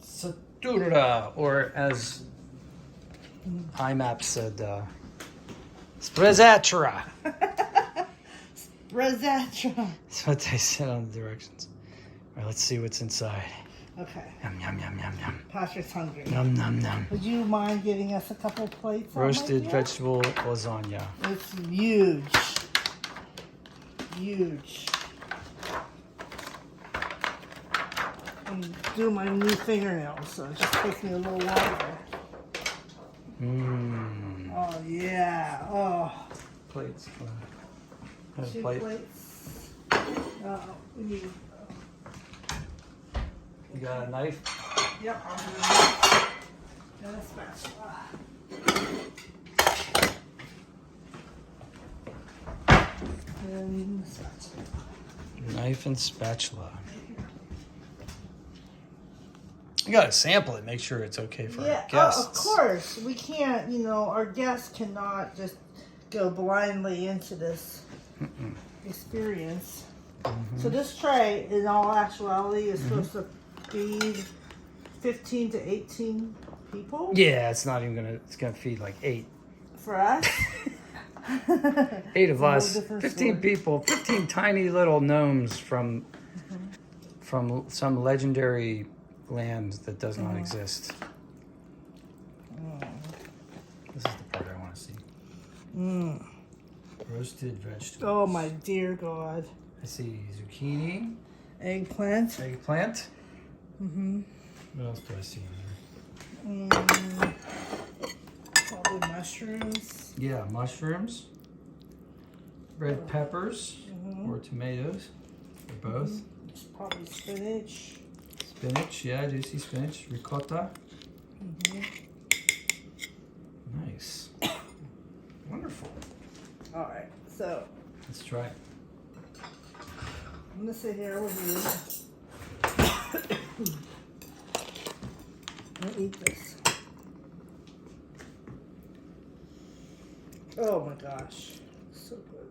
Spezzatura, or as IMAP said, Spezzatura. Spezzatura. That's what they said on the directions. All right, let's see what's inside. Okay. Yum, yum, yum, yum, yum. Patrick's hungry. Yum, yum, yum. Would you mind giving us a couple plates? Roasted on vegetable lasagna. It's huge. Huge. I'm doing my new fingernails, so it just takes me a little longer. Mmm. Oh, yeah. Oh. Plates. Two Plate. plates. We need. You got a knife? Yep, I'll do that. And a spatula. And a spatula. Knife and spatula. You gotta sample it, make sure it's okay for our guests. Of course. We can't, our guests cannot just go blindly into this experience. So this tray, in all actuality, is supposed to feed 15 to 18 people. Yeah, it's not even it's gonna feed like 8. For us? 8 of us. 15 story. people, 15 tiny little gnomes from some legendary land that does not exist. This is the part I want to see. Roasted vegetables. Oh my dear God. I see zucchini. Eggplant. Eggplant. What else do I see in Probably mushrooms. here? Yeah, mushrooms. Red peppers or tomatoes, or both. It's probably spinach. Spinach, yeah, I do see spinach. Ricotta. Nice. Wonderful. All right, so Let's try it. I'm gonna sit here with you and eat this. Oh my gosh, so good.